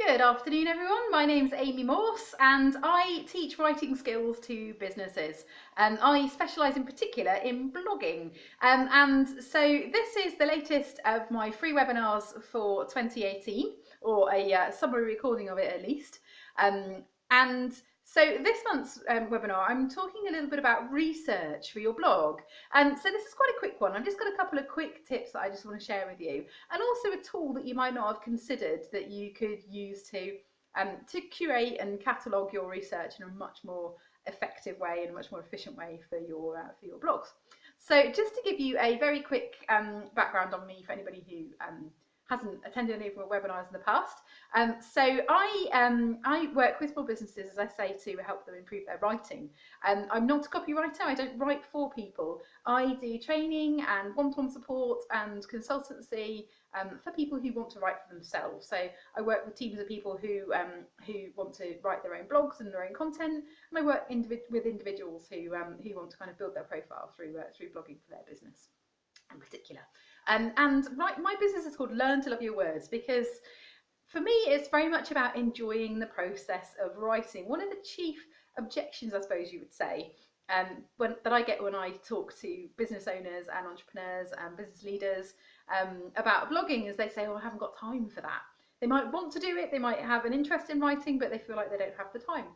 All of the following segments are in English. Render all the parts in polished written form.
Good afternoon, everyone. My name's Amy Morse, and I teach writing skills to businesses. I specialise in particular in blogging. And so this is the latest of my free webinars for 2018, or a summary recording of it at least. And so this month's webinar, I'm talking a little bit about research for your blog. And so this is quite a quick one. I've just got a couple of quick tips that I just want to share with you, and also a tool that you might not have considered that you could use to curate and catalogue your research in a much more effective way and a much more efficient way for your blogs. So just to give you a very quick background on me for anybody who hasn't attended any of my webinars in the past. So I work with small businesses, as I say, to help them improve their writing. I'm not a copywriter. I don't write for people. I do training and one-to-one support and consultancy for people who want to write for themselves. So I work with teams of people who want to write their own blogs and their own content, and I work with individuals who want to kind of build their profile through blogging for their business in particular. And my business is called Learn to Love Your Words, because for me it's very much about enjoying the process of writing. One of the chief objections, I suppose you would say, that I get when I talk to business owners and entrepreneurs and business leaders about blogging is they say, oh, I haven't got time for that. They might want to do it, they might have an interest in writing, but they feel like they don't have the time.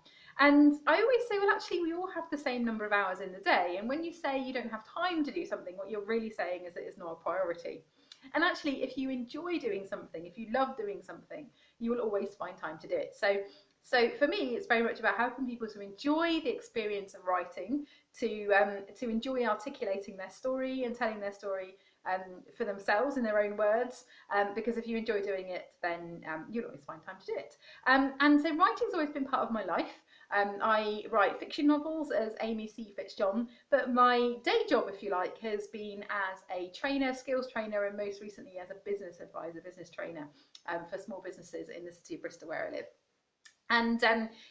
And I always say, well, actually, we all have the same number of hours in the day. And when you say you don't have time to do something, what you're really saying is that it's not a priority. And actually, if you enjoy doing something, if you love doing something, you will always find time to do it. So for me, it's very much about helping people to enjoy the experience of writing, to enjoy articulating their story and telling their story for themselves in their own words, because if you enjoy doing it, then you'll always find time to do it. And so writing's always been part of my life. I write fiction novels as Amy C. Fitzjohn, but my day job, if you like, has been as a trainer, skills trainer, and most recently as a business advisor, business trainer for small businesses in the city of Bristol, where I live. And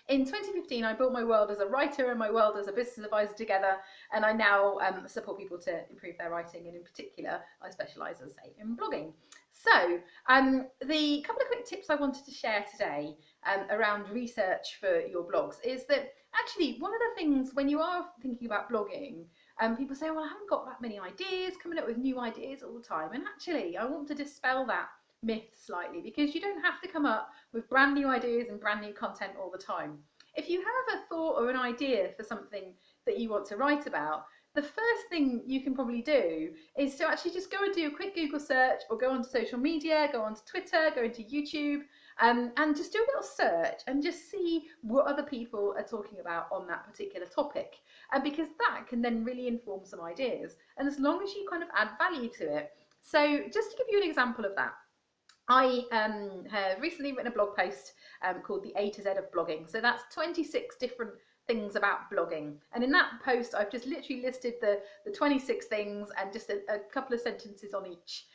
in 2015, I built my world as a writer and my world as a business advisor together, and I now support people to improve their writing, and in particular, I specialise, as I say, in blogging. So the couple of quick tips I wanted to share today around research for your blogs is that actually one of the things when you are thinking about blogging, people say, well, I haven't got that many ideas, coming up with new ideas all the time, and actually I want to dispel that myth slightly, because you don't have to come up with brand new ideas and brand new content all the time. If you have a thought or an idea for something that you want to write about, the first thing you can probably do is to actually just go and do a quick Google search, or go onto social media, go onto Twitter, go into YouTube, and just do a little search and just see what other people are talking about on that particular topic, because that can then really inform some ideas, and as long as you kind of add value to it. So just to give you an example of that, I have recently written a blog post called The A to Z of Blogging. So that's 26 different things about blogging. And in that post, I've just literally listed the 26 things and just a couple of sentences on each,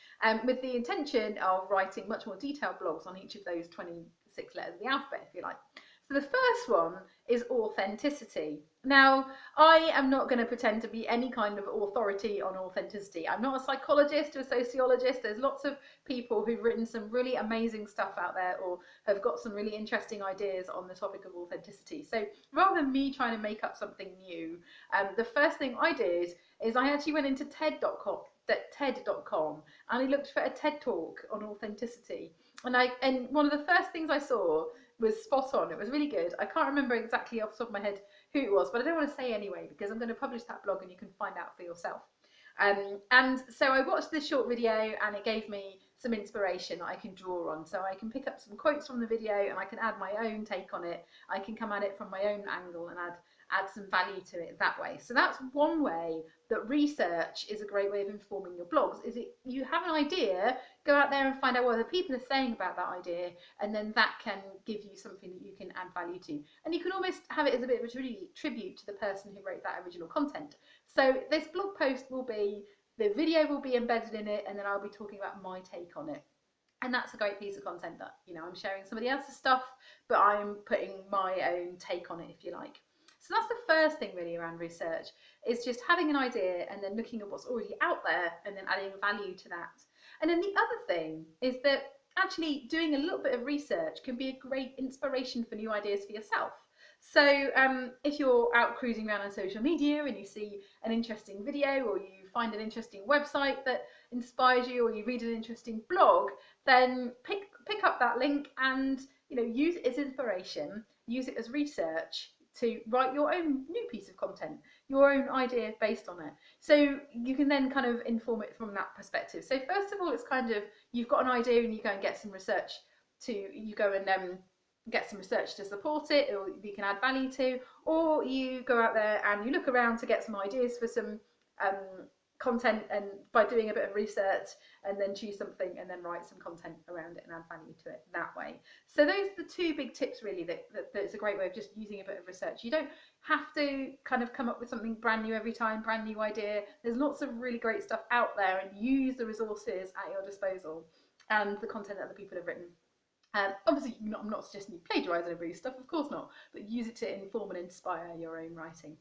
with the intention of writing much more detailed blogs on each of those 26 letters of the alphabet, if you like. So the first one is authenticity. Now, I am not going to pretend to be any kind of authority on authenticity. I'm not a psychologist or a sociologist. There's lots of people who've written some really amazing stuff out there, or have got some really interesting ideas on the topic of authenticity. So rather than me trying to make up something new, the first thing I did is I actually went into TED.com and I looked for a TED talk on authenticity. And one of the first things I saw was spot on. It was really good. I can't remember exactly off the top of my head who it was, but I don't want to say anyway, because I'm going to publish that blog and you can find out for yourself. And so I watched this short video, and it gave me some inspiration that I can draw on. So I can pick up some quotes from the video and I can add my own take on it. I can come at it from my own angle and add some value to it that way. So that's one way that research is a great way of informing your blogs. Is it, you have an idea, go out there and find out what other people are saying about that idea, and then that can give you something that you can add value to. And you can almost have it as a bit of a tribute to the person who wrote that original content. So this blog post will be, the video will be embedded in it, and then I'll be talking about my take on it. And that's a great piece of content that, you know, I'm sharing somebody else's stuff, but I'm putting my own take on it, if you like. So that's the first thing really around research, is just having an idea and then looking at what's already out there and then adding value to that. And then the other thing is that actually doing a little bit of research can be a great inspiration for new ideas for yourself. So if you're out cruising around on social media and you see an interesting video, or you find an interesting website that inspires you, or you read an interesting blog, then pick up that link and use it as inspiration, use it as research to write your own new piece of content, your own idea based on it. So you can then kind of inform it from that perspective. So first of all, it's kind of, you've got an idea and you go and get some research get some research to support it, or you can add value to, or you go out there and you look around to get some ideas for some content, and by doing a bit of research, and then choose something and then write some content around it and add value to it that way. So those are the two big tips really, that's a great way of just using a bit of research. You don't have to kind of come up with something brand new every time, brand new idea. There's lots of really great stuff out there, and use the resources at your disposal and the content that other people have written. Obviously, I'm not suggesting you plagiarise every stuff, of course not, but use it to inform and inspire your own writing.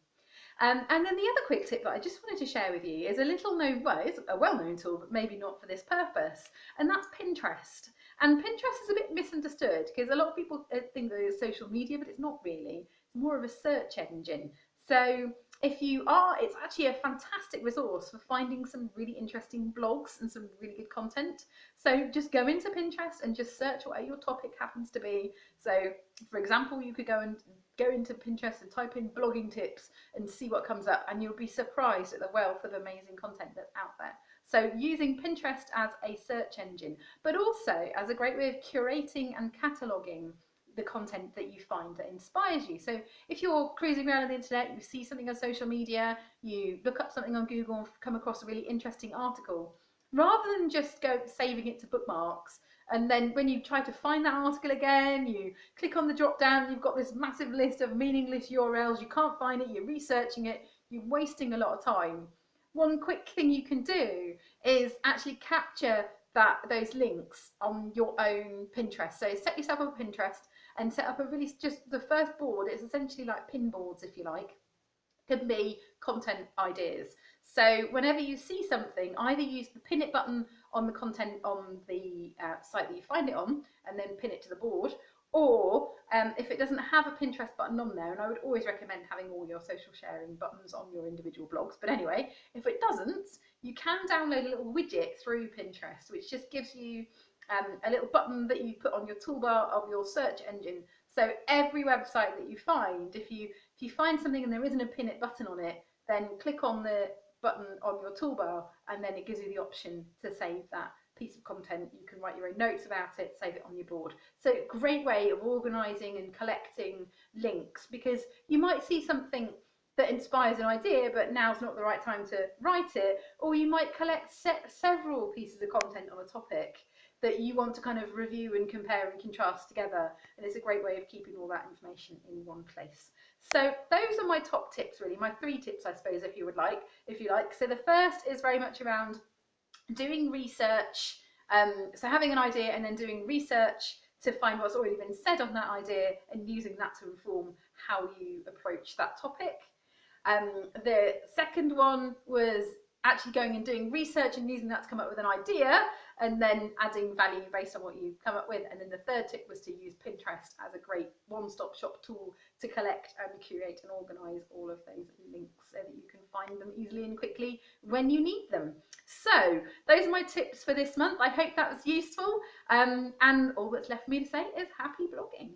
And then the other quick tip that I just wanted to share with you is a little known, well, it's a well-known tool, but maybe not for this purpose, and that's Pinterest. And Pinterest is a bit misunderstood because a lot of people think that it's social media, but it's not really. It's more of a search engine. So if you are, it's actually a fantastic resource for finding some really interesting blogs and some really good content. So just go into Pinterest and just search what your topic happens to be. So for example, you could go into Pinterest and type in blogging tips and see what comes up, and you'll be surprised at the wealth of amazing content that's out there. So using Pinterest as a search engine, but also as a great way of curating and cataloguing the content that you find that inspires you. So if you're cruising around on the internet, you see something on social media, you look up something on Google and come across a really interesting article, rather than just go saving it to bookmarks, and then when you try to find that article again, you click on the drop down, you've got this massive list of meaningless URLs, you can't find it, you're researching it, you're wasting a lot of time. One quick thing you can do is actually capture those links on your own Pinterest. So set yourself up a Pinterest and set up a really, just the first board, it's essentially like pin boards if you like, can be content ideas. So whenever you see something, either use the pin it button on the content on the site that you find it on, and then pin it to the board, or if it doesn't have a Pinterest button on there, and I would always recommend having all your social sharing buttons on your individual blogs, but anyway, if it doesn't, you can download a little widget through Pinterest, which just gives you a little button that you put on your toolbar of your search engine. So every website that you find, if you find something and there isn't a pin it button on it, then click on the button on your toolbar, and then it gives you the option to save that piece of content. You can write your own notes about it, save it on your board. So great way of organising and collecting links, because you might see something that inspires an idea, but now's not the right time to write it, or you might collect several pieces of content on a topic that you want to kind of review and compare and contrast together, and it's a great way of keeping all that information in one place. So those are my top tips, really, my 3 tips, I suppose, if you like. So the first is very much around doing research, so having an idea and then doing research to find what's already been said on that idea and using that to inform how you approach that topic. The second one was actually going and doing research and using that to come up with an idea, and then adding value based on what you come up with. And then the third tip was to use Pinterest as a great one-stop shop tool to collect and curate and organise all of those links so that you can find them easily and quickly when you need them. So those are my tips for this month. I hope that was useful, and all that's left for me to say is happy blogging.